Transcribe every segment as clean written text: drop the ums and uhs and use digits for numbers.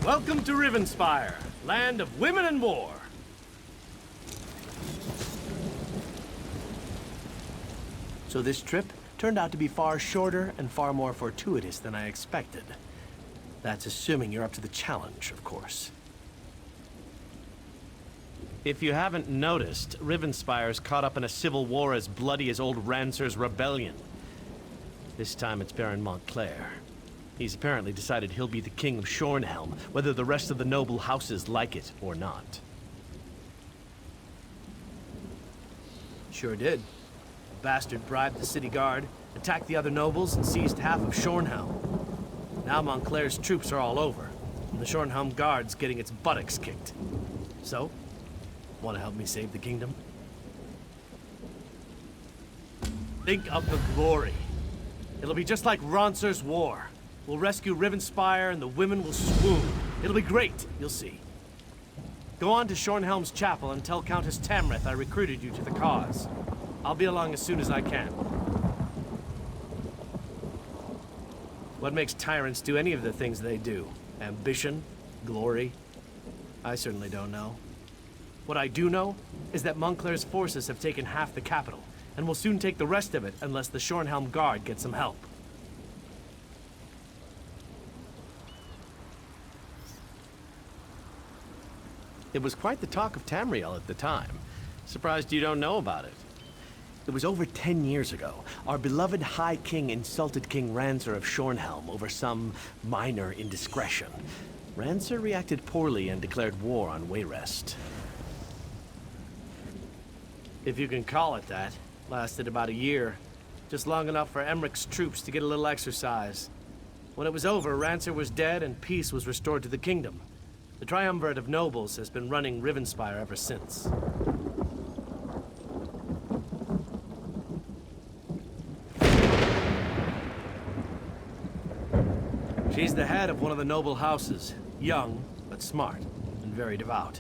Welcome to Rivenspire, land of women and war. So this trip turned out to be far shorter and far more fortuitous than I expected. That's assuming you're up to the challenge, of course. If you haven't noticed, Rivenspire's caught up in a civil war as bloody as old Rancer's rebellion. This time it's Baron Montclair. He's apparently decided he'll be the king of Shornhelm, whether the rest of the noble houses like it or not. Sure did. The bastard bribed the city guard, attacked the other nobles, and seized half of Shornhelm. Now Montclair's troops are all over, and the Shornhelm guard's getting its buttocks kicked. So, want to help me save the kingdom? Think of the glory. It'll be just like Rancer's war. We'll rescue Rivenspire and the women will swoon. It'll be great, you'll see. Go on to Shornhelm's chapel and tell Countess Tamrith I recruited you to the cause. I'll be along as soon as I can. What makes tyrants do any of the things they do? Ambition? Glory? I certainly don't know. What I do know is that Montclair's forces have taken half the capital, and will soon take the rest of it unless the Shornhelm Guard gets some help. It was quite the talk of Tamriel at the time. Surprised you don't know about it. It was over 10 years ago. Our beloved High King insulted King Rancer of Shornhelm over some minor indiscretion. Rancer reacted poorly and declared war on Wayrest. If you can call it that. Lasted about a year. Just long enough for Emmerich's troops to get a little exercise. When it was over, Rancer was dead and peace was restored to the kingdom. The triumvirate of nobles has been running Rivenspire ever since. She's the head of one of the noble houses. Young, but smart, and very devout.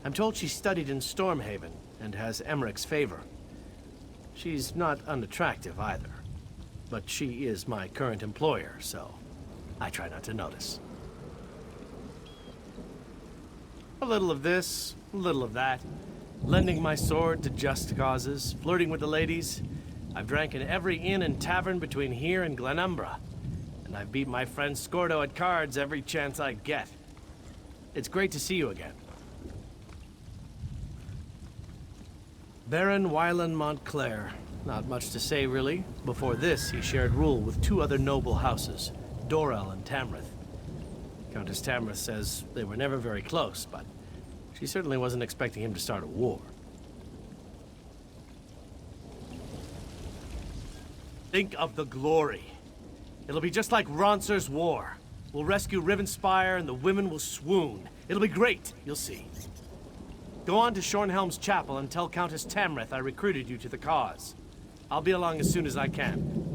I'm told she studied in Stormhaven and has Emmerich's favor. She's not unattractive either. But she is my current employer, so I try not to notice. A little of this, a little of that. Lending my sword to just causes, flirting with the ladies. I've drank in every inn and tavern between here and Glenumbra. And I've beat my friend Scordo at cards every chance I get. It's great to see you again. Baron Wylan Montclair. Not much to say, really. Before this, he shared rule with two other noble houses, Dorell and Tamrith. Countess Tamrith says they were never very close, but she certainly wasn't expecting him to start a war. Think of the glory. It'll be just like Rancer's war. We'll rescue Rivenspire and the women will swoon. It'll be great, you'll see. Go on to Shornhelm's chapel and tell Countess Tamrith I recruited you to the cause. I'll be along as soon as I can.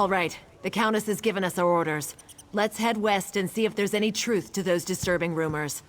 All right, The Countess has given us our orders. Let's head west and see if there's any truth to those disturbing rumors.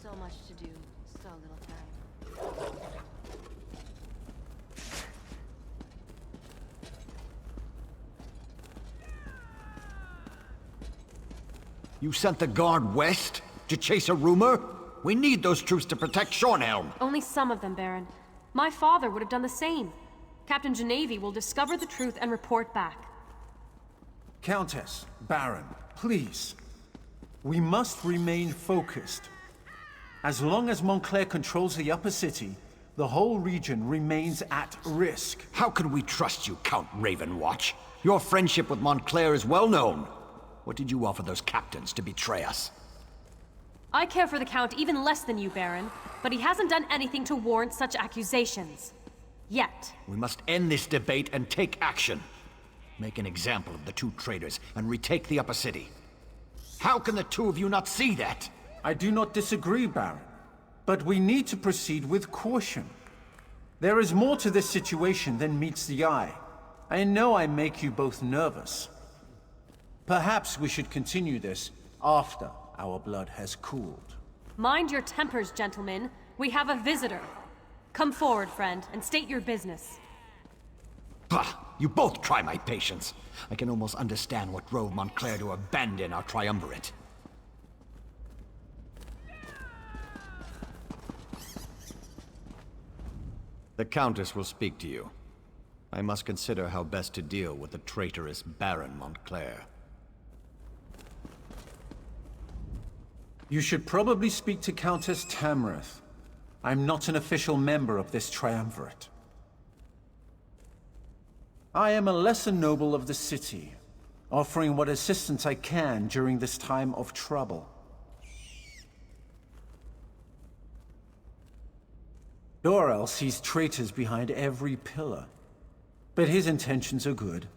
So much to do, so little time. You sent the guard west to chase a rumor? We need those troops to protect Shornhelm. Only some of them, Baron. My father would have done the same. Captain Genevieve will discover the truth and report back. Countess, Baron, please. We must remain focused. As long as Montclair controls the upper city, the whole region remains at risk. How can we trust you, Count Ravenwatch? Your friendship with Montclair is well known. What did you offer those captains to betray us? I care for the Count even less than you, Baron, but he hasn't done anything to warrant such accusations. Yet. We must end this debate and take action. Make an example of the two traitors and retake the upper city. How can the two of you not see that? I do not disagree, Baron, but we need to proceed with caution. There is more to this situation than meets the eye. I know I make you both nervous. Perhaps we should continue this after our blood has cooled. Mind your tempers, gentlemen. We have a visitor. Come forward, friend, and state your business. Bah! You both try my patience. I can almost understand what drove Montclair to abandon our triumvirate. The Countess will speak to you. I must consider how best to deal with the traitorous Baron Montclair. You should probably speak to Countess Tamrith. I'm not an official member of this triumvirate. I am a lesser noble of the city, offering what assistance I can during this time of trouble. Dorell sees traitors behind every pillar, but his intentions are good.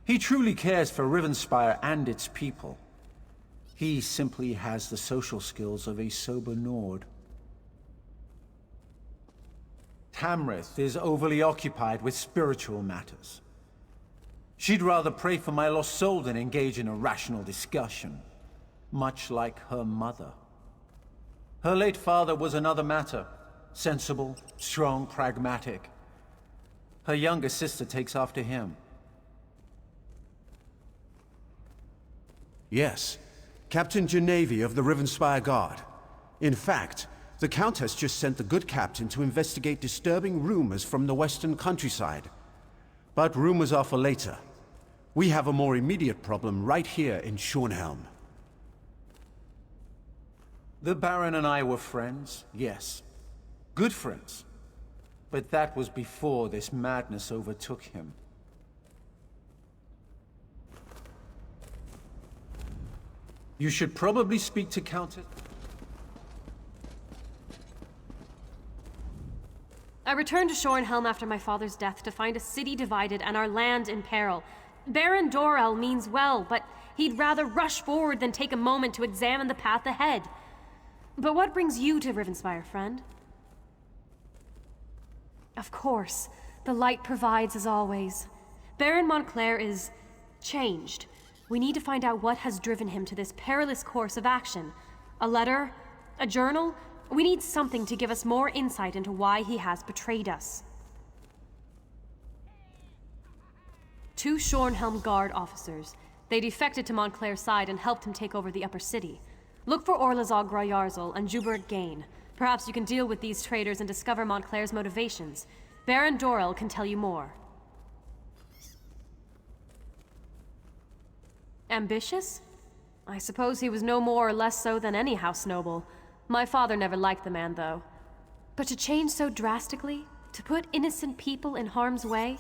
He truly cares for Rivenspire and its people. He simply has the social skills of a sober Nord. Tamrith is overly occupied with spiritual matters. She'd rather pray for my lost soul than engage in a rational discussion, much like her mother. Her late father was another matter. Sensible, strong, pragmatic. Her younger sister takes after him. Yes, Captain Genevieve of the Rivenspire Guard. In fact, the Countess just sent the good captain to investigate disturbing rumors from the western countryside. But rumors are for later. We have a more immediate problem right here in Shornhelm. The Baron and I were friends, yes. Good friends. But that was before this madness overtook him. You should probably speak to Countess. I returned to Shornhelm after my father's death to find a city divided and our land in peril. Baron Dorell means well, but he'd rather rush forward than take a moment to examine the path ahead. But what brings you to Rivenspire, friend? Of course, the light provides as always. Baron Montclair is changed. We need to find out what has driven him to this perilous course of action. A letter? A journal? We need something to give us more insight into why he has betrayed us. 2 Shornhelm Guard officers. They defected to Montclair's side and helped him take over the upper city. Look for Orlazog Groyarzl and Juberit Gain. Perhaps you can deal with these traitors and discover Montclair's motivations. Baron Dorell can tell you more. Ambitious? I suppose he was no more or less so than any house noble. My father never liked the man, though. But to change so drastically? To put innocent people in harm's way?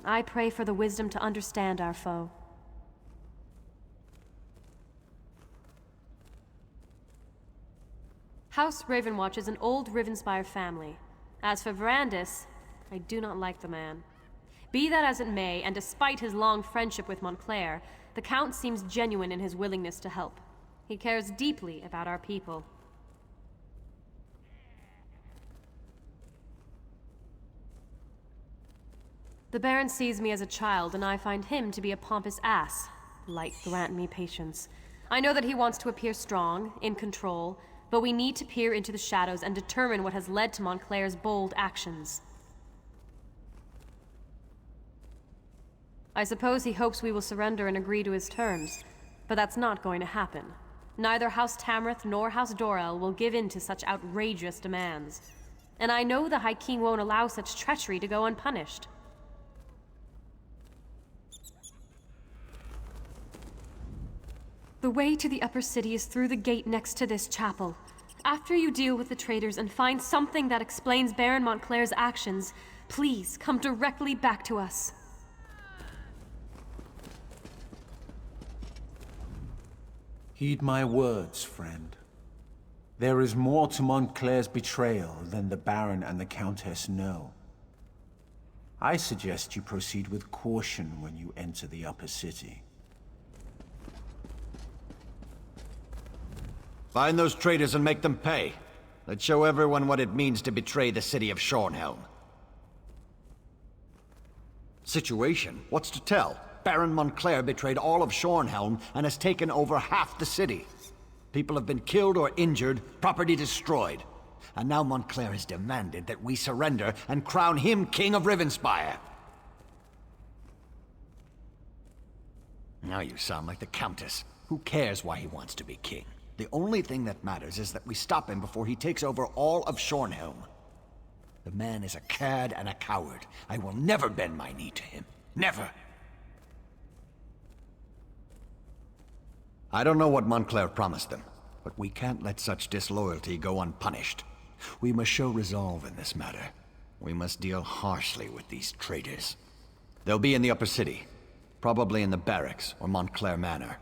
I pray for the wisdom to understand our foe. House Ravenwatch is an old Rivenspire family. As for Verandis, I do not like the man. Be that as it may, and despite his long friendship with Montclair, the Count seems genuine in his willingness to help. He cares deeply about our people. The Baron sees me as a child, and I find him to be a pompous ass. Light grant me patience. I know that he wants to appear strong, in control, but we need to peer into the shadows and determine what has led to Montclair's bold actions. I suppose he hopes we will surrender and agree to his terms, but that's not going to happen. Neither House Tamrith nor House Dorell will give in to such outrageous demands. And I know the High King won't allow such treachery to go unpunished. The way to the upper city is through the gate next to this chapel. After you deal with the traitors and find something that explains Baron Montclair's actions, please come directly back to us. Heed my words, friend. There is more to Montclair's betrayal than the Baron and the Countess know. I suggest you proceed with caution when you enter the upper city. Find those traitors and make them pay. Let's show everyone what it means to betray the city of Shornhelm. Situation? What's to tell? Baron Montclair betrayed all of Shornhelm and has taken over half the city. People have been killed or injured, property destroyed. And now Montclair has demanded that we surrender and crown him King of Rivenspire. Now you sound like the Countess. Who cares why he wants to be king? The only thing that matters is that we stop him before he takes over all of Shornhelm. The man is a cad and a coward. I will never bend my knee to him. Never! I don't know what Montclair promised them, but we can't let such disloyalty go unpunished. We must show resolve in this matter. We must deal harshly with these traitors. They'll be in the upper city, probably in the barracks or Montclair Manor.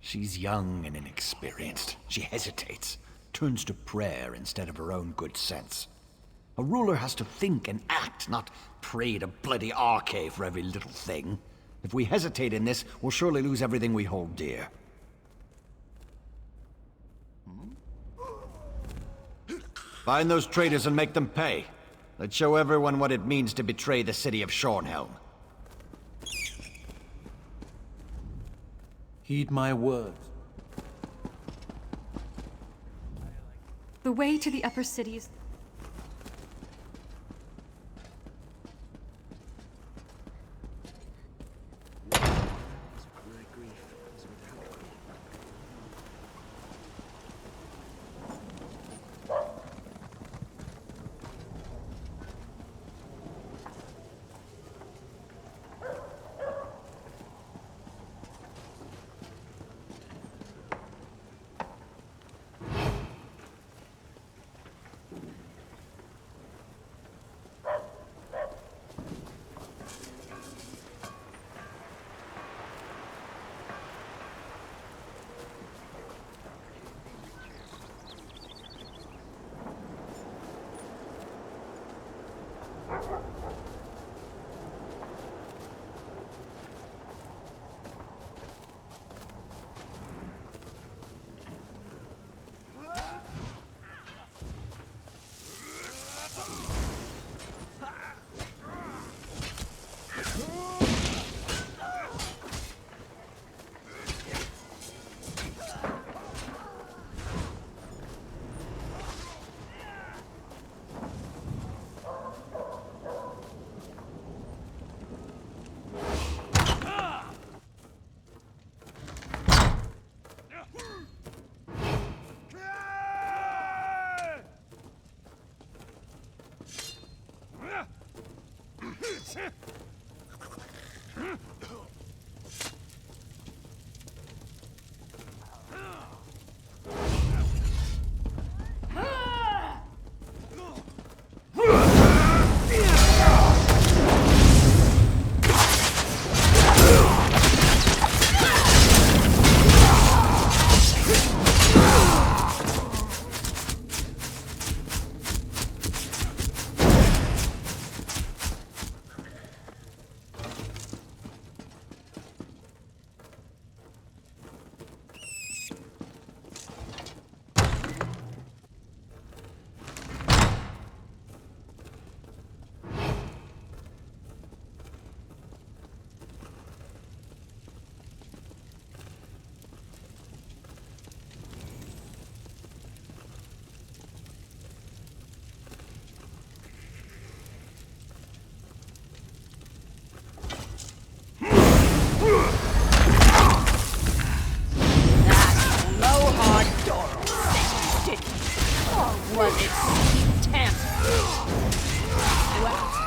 She's young and inexperienced. She hesitates, turns to prayer instead of her own good sense. A ruler has to think and act, not pray to bloody Archay for every little thing. If we hesitate in this, we'll surely lose everything we hold dear. Find those traitors and make them pay. Let's show everyone what it means to betray the city of Shornhelm. Heed my words. The way to the upper city is... Was it sweet Tamrith? Well,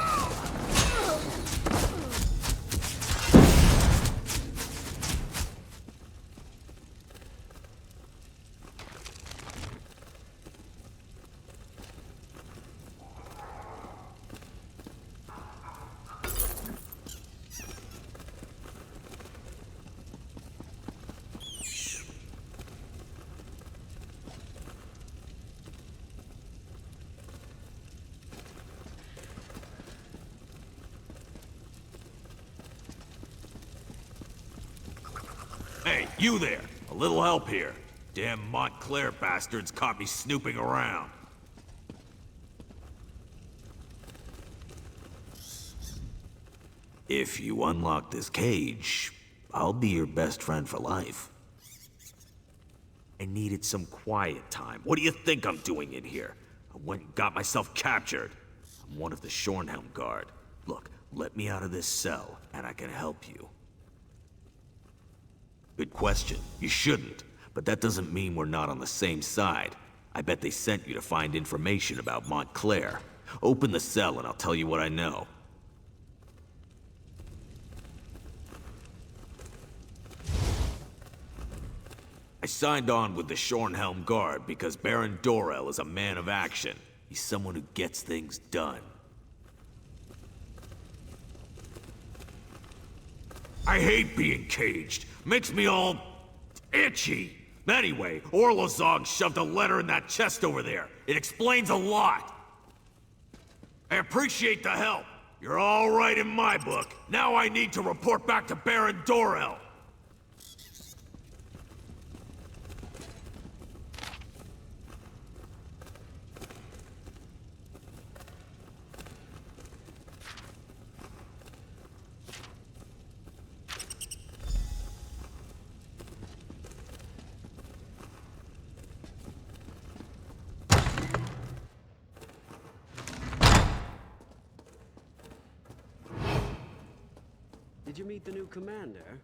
Hey, you there! A little help here. Damn Montclair bastards caught me snooping around. If you unlock this cage, I'll be your best friend for life. I needed some quiet time. What do you think I'm doing in here? I went and got myself captured. I'm one of the Shornhelm guard. Look, let me out of this cell, and I can help you. Good question. You shouldn't. But that doesn't mean we're not on the same side. I bet they sent you to find information about Montclair. Open the cell and I'll tell you what I know. I signed on with the Shornhelm Guard because Baron Dorell is a man of action. He's someone who gets things done. I hate being caged. Makes me all itchy. Anyway, Orlozog shoved a letter in that chest over there. It explains a lot. I appreciate the help. You're all right in my book. Now I need to report back to Baron Dorell. Did you meet the new commander?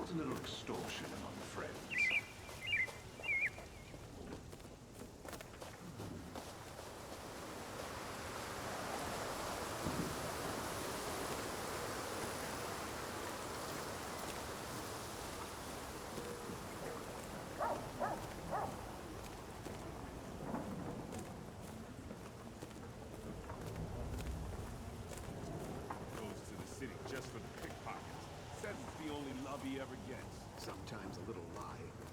A little extortion among friends. Goes to the city just for the pickpockets. Says it's the only love he ever gets. Sometimes a little lie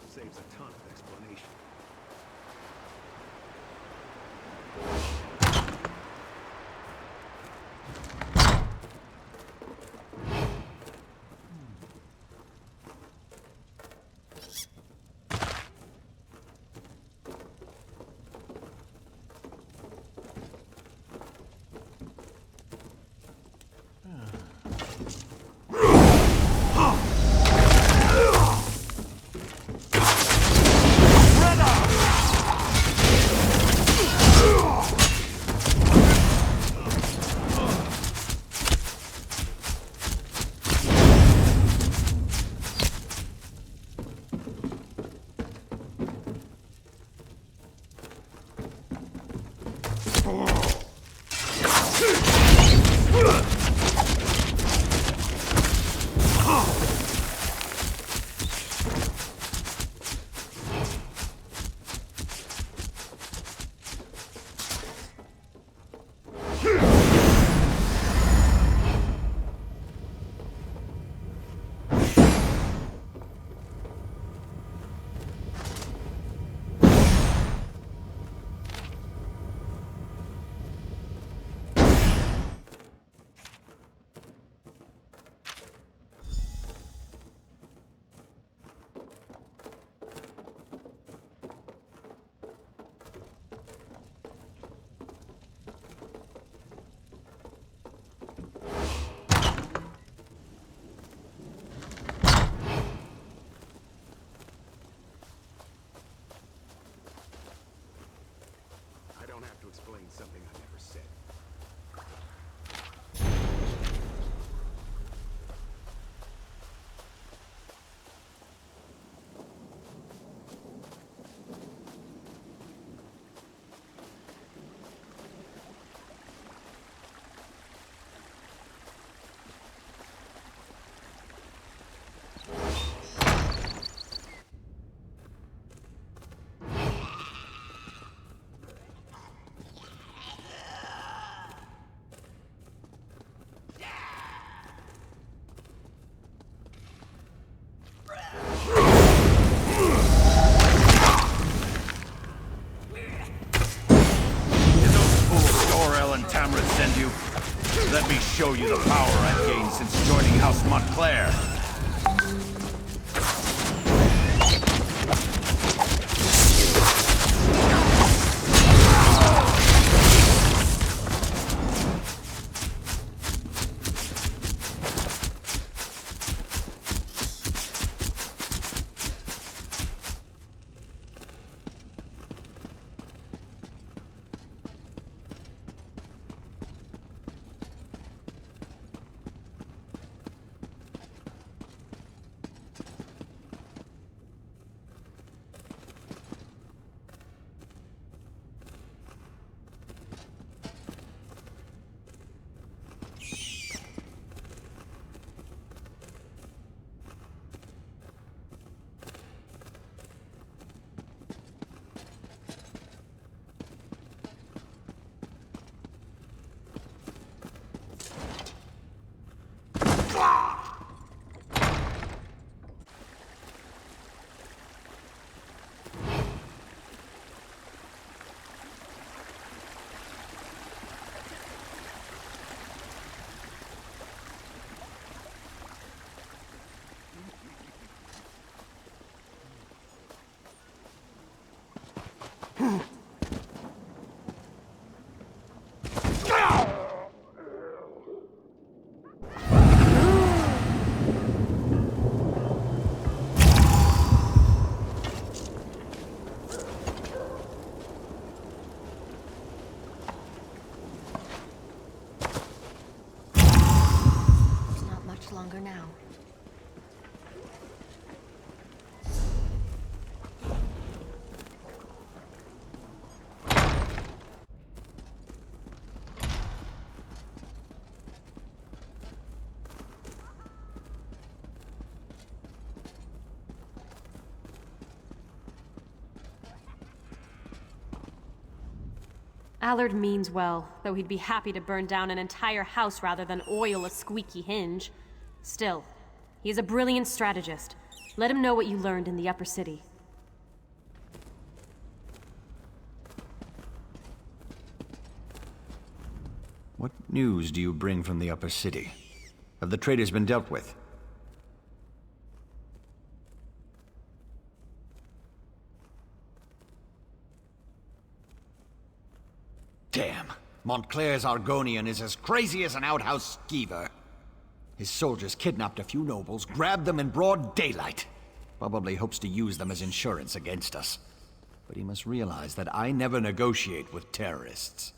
saves a ton of explanation. to explain something I never said. Dorell and Tamrith send you? Let me show you the power I've gained since joining House Montclair. Longer now. Allard means well, though he'd be happy to burn down an entire house rather than oil a squeaky hinge. Still, he's a brilliant strategist. Let him know what you learned in the upper city. What news do you bring from the upper city? Have the traitors been dealt with? Damn! Montclair's Argonian is as crazy as an outhouse skeever. His soldiers kidnapped a few nobles, grabbed them in broad daylight. Probably hopes to use them as insurance against us. But he must realize that I never negotiate with terrorists.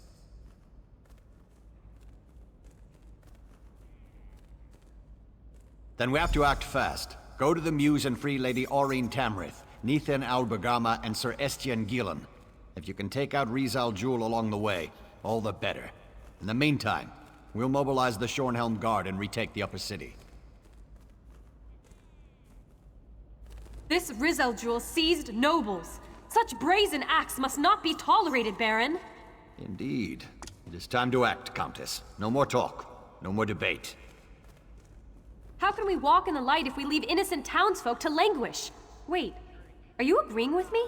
Then we have to act fast. Go to the Mews and free Lady Aurene Tamrith, Nithen Albergama, and Sir Estienne Guillon. If you can take out Rizal Jewel along the way, all the better. In the meantime, we'll mobilize the Shornhelm Guard and retake the upper city. This Rizal Jewel seized nobles. Such brazen acts must not be tolerated, Baron. Indeed. It is time to act, Countess. No more talk. No more debate. How can we walk in the light if we leave innocent townsfolk to languish? Wait, are you agreeing with me?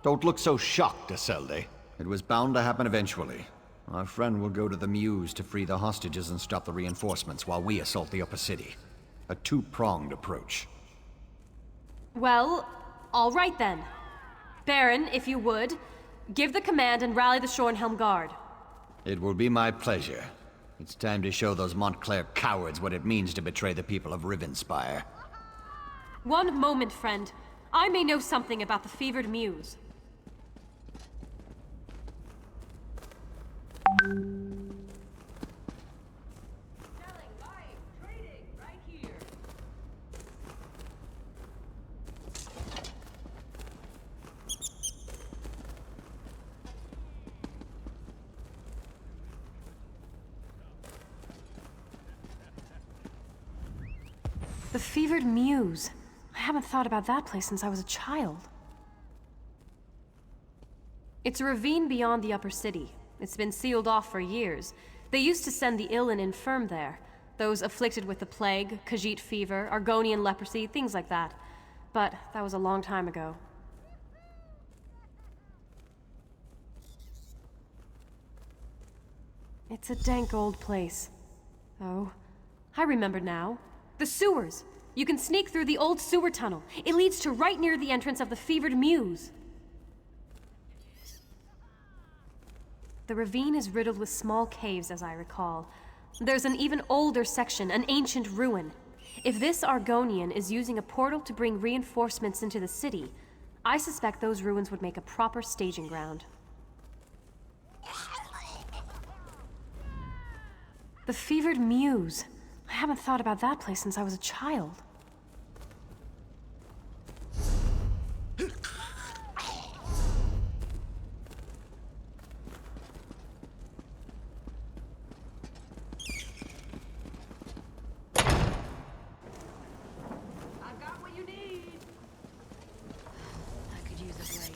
Don't look so shocked, Isolde. It was bound to happen eventually. Our friend will go to the Mews to free the hostages and stop the reinforcements while we assault the upper city. A two-pronged approach. Well, all right then. Baron, if you would, give the command and rally the Shornhelm Guard. It will be my pleasure. It's time to show those Montclair cowards what it means to betray the people of Rivenspire. One moment, friend. I may know something about the fevered Mews. The Fevered Muse. I haven't thought about that place since I was a child. It's a ravine beyond the upper city. It's been sealed off for years. They used to send the ill and infirm there. Those afflicted with the plague, Khajiit fever, Argonian leprosy, things like that. But that was a long time ago. It's a dank old place. Oh, I remember now. The sewers! You can sneak through the old sewer tunnel. It leads to right near the entrance of the Fevered Muse. The ravine is riddled with small caves, as I recall. There's an even older section, an ancient ruin. If this Argonian is using a portal to bring reinforcements into the city, I suspect those ruins would make a proper staging ground. The Fevered Muse. I haven't thought about that place since I was a child. I could use a break.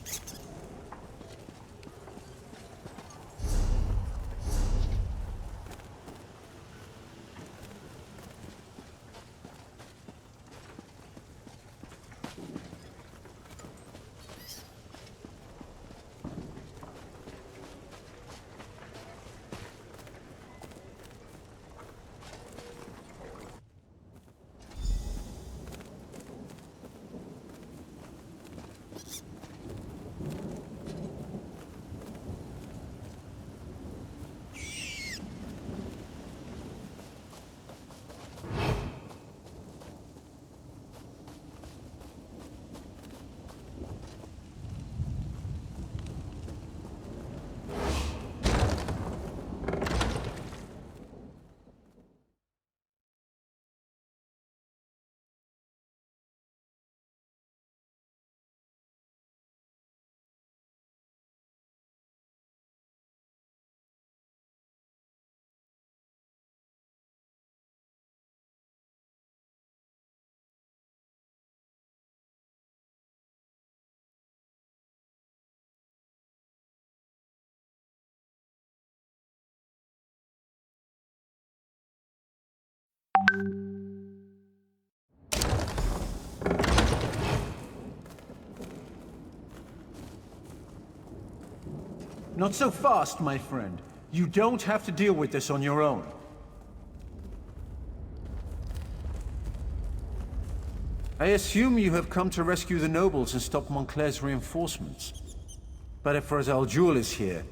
Not so fast, my friend. You don't have to deal with this on your own. I assume you have come to rescue the nobles and stop Montclair's reinforcements. But if Rosal Jewel is here,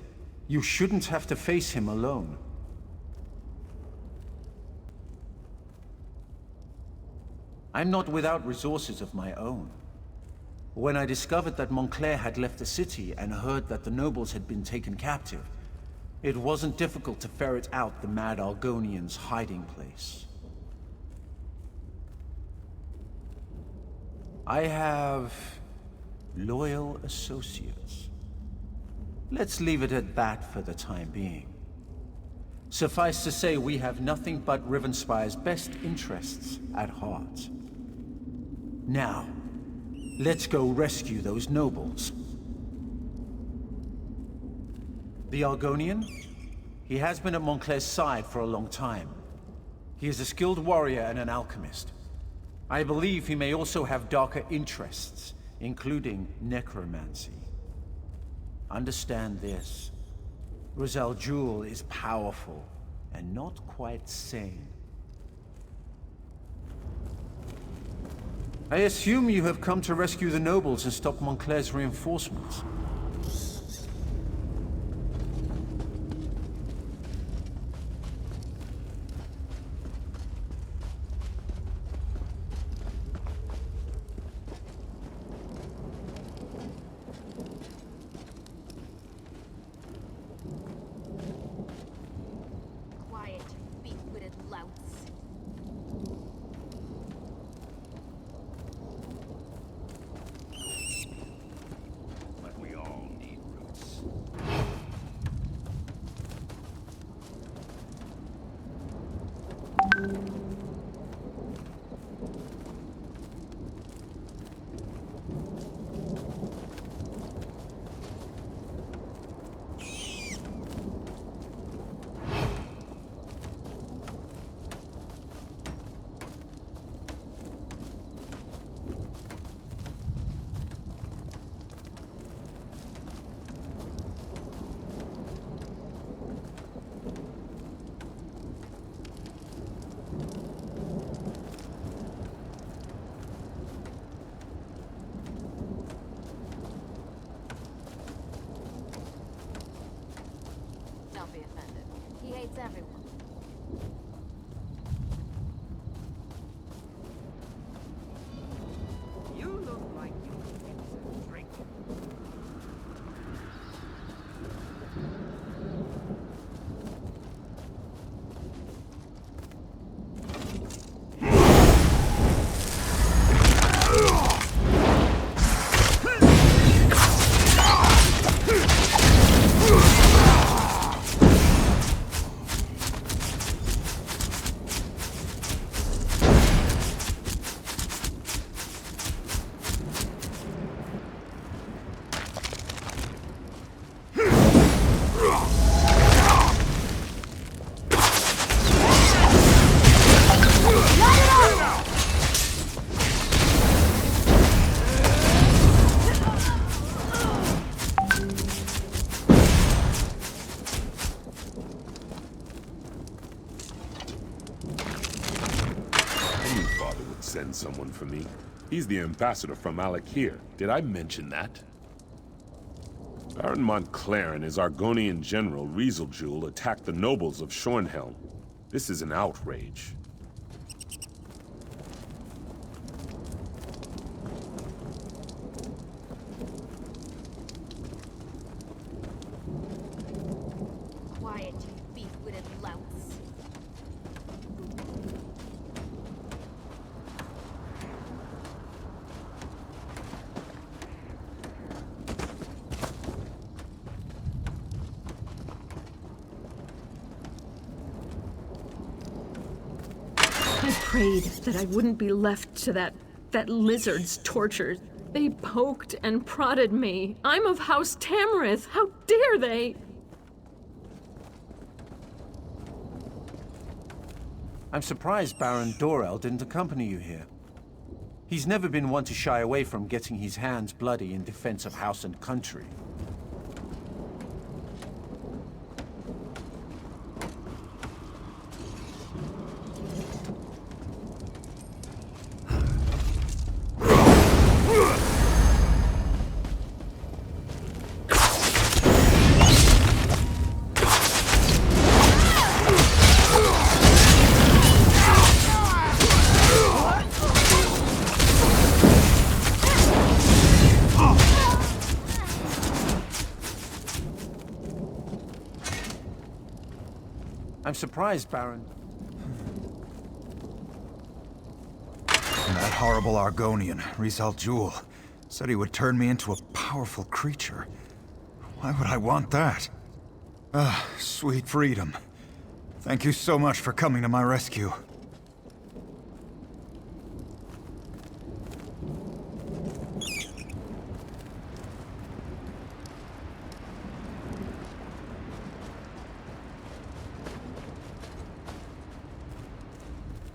you shouldn't have to face him alone. I'm not without resources of my own. When I discovered that Montclair had left the city and heard that the nobles had been taken captive, it wasn't difficult to ferret out the mad Argonian's hiding place. I have loyal associates. Let's leave it at that for the time being. Suffice to say, we have nothing but Rivenspire's best interests at heart. Now, let's go rescue those nobles. The Argonian? He has been at Montclair's side for a long time. He is a skilled warrior and an alchemist. I believe he may also have darker interests, including necromancy. Understand this. Rosal Jewel is powerful and not quite sane. I assume you have come to rescue the nobles and stop Montclair's reinforcements. be offended. He hates everyone. You look like you could use a drink. Send someone for me. He's the ambassador from Alakir. Did I mention that? Baron Montclair and his Argonian general, Rivenspire, attacked the nobles of Shornhelm. This is an outrage. Quiet, you beef-witted louts. I prayed that I wouldn't be left to that lizard's tortures. They poked and prodded me. I'm of House Tamrith. How dare they? I'm surprised Baron Dorell didn't accompany you here. He's never been one to shy away from getting his hands bloody in defense of house and country. I'm surprised, Baron. That horrible Argonian, Rivenspire, said he would turn me into a powerful creature. Why would I want that? Ah, sweet freedom. Thank you so much for coming to my rescue.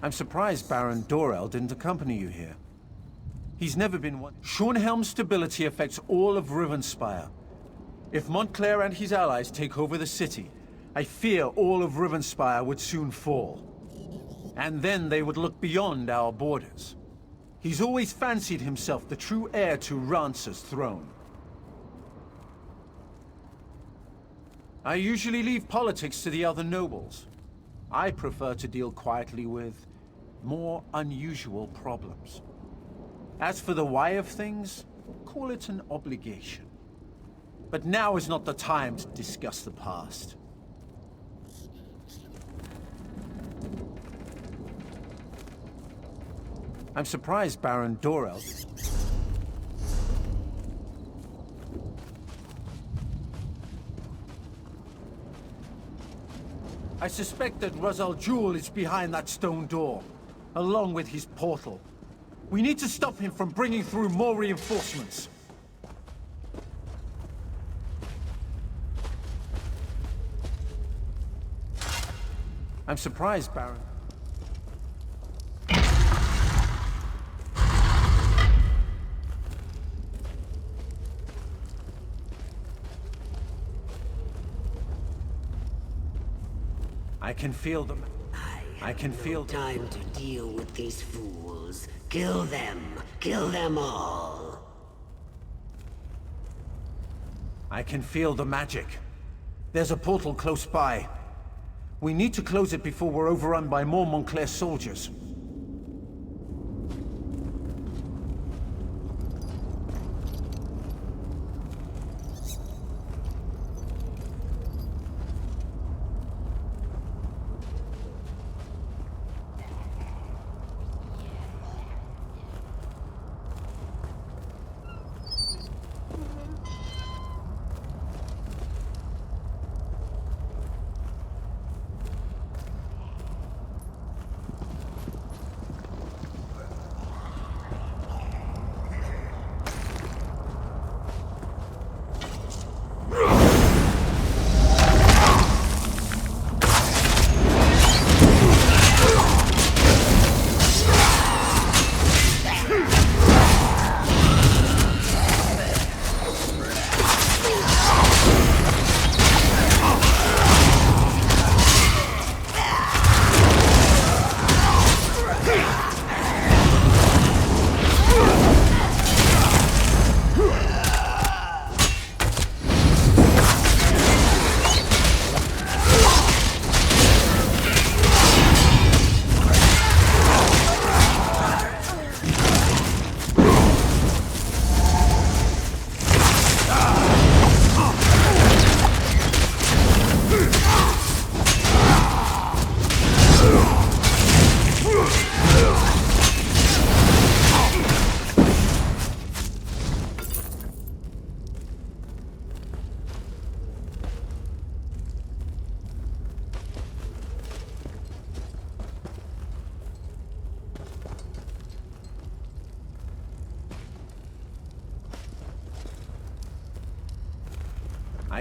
I'm surprised Baron Dorell didn't accompany you here. He's never been one. Shornhelm's stability affects all of Rivenspire. If Montclair and his allies take over the city, I fear all of Rivenspire would soon fall. And then they would look beyond our borders. He's always fancied himself the true heir to Rance's throne. I usually leave politics to the other nobles. I prefer to deal quietly with more unusual problems. As for the why of things, call it an obligation. But now is not the time to discuss the past. I'm surprised Baron Dorell... I suspect that Rivenspire is behind that stone door, along with his portal. We need to stop him from bringing through more reinforcements. I'm surprised, Baron. I can feel them. I can feel them. Time to deal with these fools. Kill them. Kill them all. I can feel the magic. There's a portal close by. We need to close it before we're overrun by more Montclair soldiers.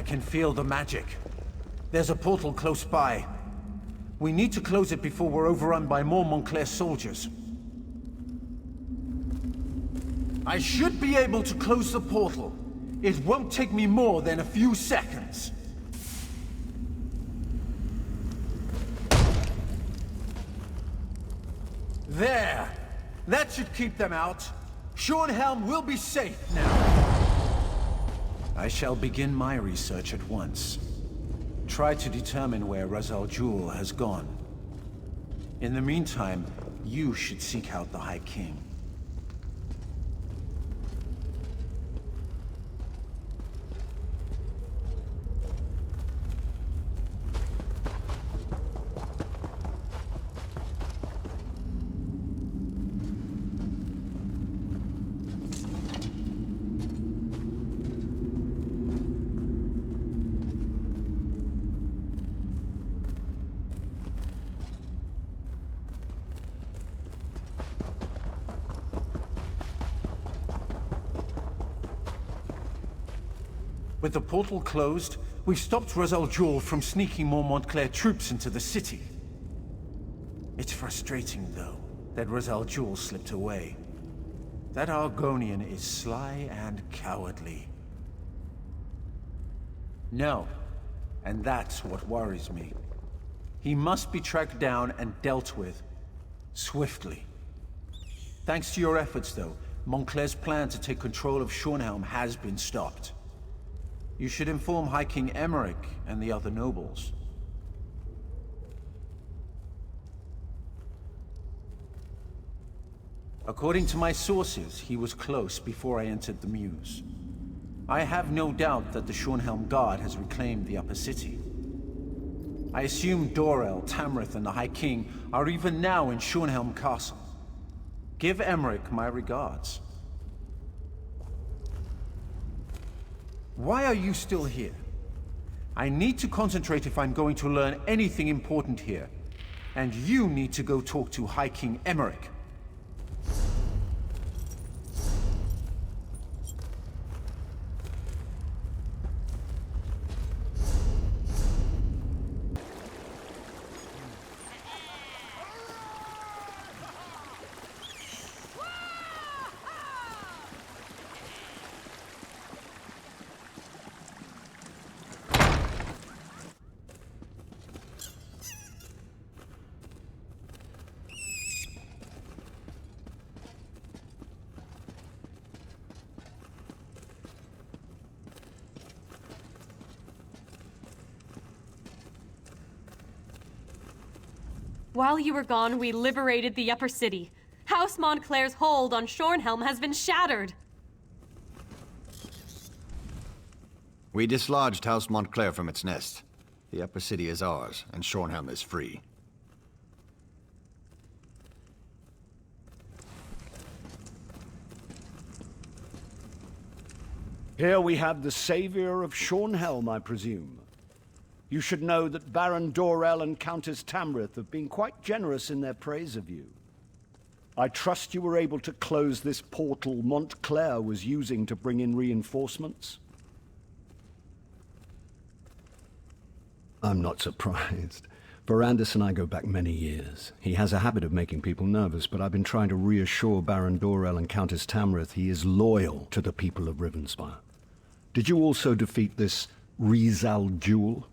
I can feel the magic. There's a portal close by. We need to close it before we're overrun by more Montclair soldiers. I should be able to close the portal. It won't take me more than a few seconds. There! That should keep them out. Shornhelm will be safe now. I shall begin my research at once. Try to determine where Razal Jul has gone. In the meantime, you should seek out the High King. With the portal closed, we've stopped Razal Jul from sneaking more Montclair troops into the city. It's frustrating, though, that Razal Jul slipped away. That Argonian is sly and cowardly. No, and that's what worries me. He must be tracked down and dealt with, swiftly. Thanks to your efforts, though, Montclair's plan to take control of Shornhelm has been stopped. You should inform High King Emmerich and the other nobles. According to my sources, he was close before I entered the Mews. I have no doubt that the Shornhelm Guard has reclaimed the upper city. I assume Dorell, Tamrith, and the High King are even now in Shornhelm Castle. Give Emmerich my regards. Why are you still here? I need to concentrate if I'm going to learn anything important here. And you need to go talk to High King Emmerich. While you were gone, we liberated the Upper City. House Montclair's hold on Shornhelm has been shattered. We dislodged House Montclair from its nest. The Upper City is ours, and Shornhelm is free. Here we have the savior of Shornhelm, I presume. You should know that Baron Dorell and Countess Tamrith have been quite generous in their praise of you. I trust you were able to close this portal Montclair was using to bring in reinforcements? I'm not surprised. Verandis and I go back many years. He has a habit of making people nervous, but I've been trying to reassure Baron Dorell and Countess Tamrith he is loyal to the people of Rivenspire. Did you also defeat this Rizal Jewel?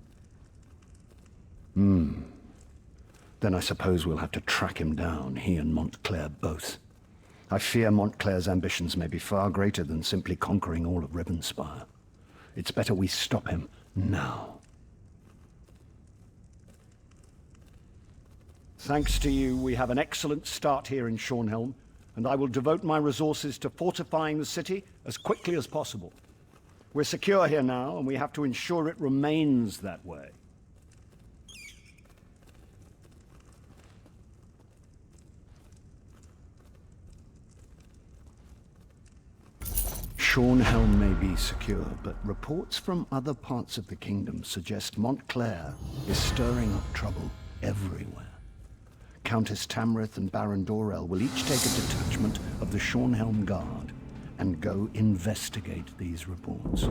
Then I suppose we'll have to track him down, he and Montclair both. I fear Montclair's ambitions may be far greater than simply conquering all of Rivenspire. It's better we stop him now. Thanks to you, we have an excellent start here in Shornhelm, and I will devote my resources to fortifying the city as quickly as possible. We're secure here now, and we have to ensure it remains that way. Shornhelm may be secure, but reports from other parts of the kingdom suggest Montclair is stirring up trouble everywhere. Countess Tamrith and Baron Dorell will each take a detachment of the Shornhelm Guard and go investigate these reports.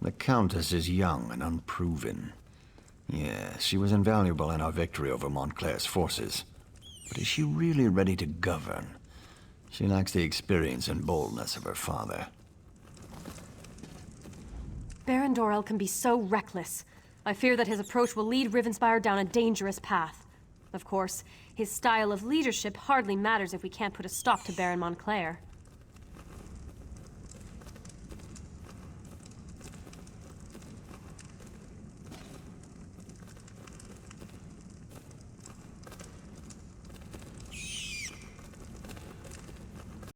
The Countess is young and unproven. Yes, she was invaluable in our victory over Montclair's forces. But is she really ready to govern? She lacks the experience and boldness of her father. Baron Dorell can be so reckless. I fear that his approach will lead Rivenspire down a dangerous path. Of course, his style of leadership hardly matters if we can't put a stop to Baron Montclair.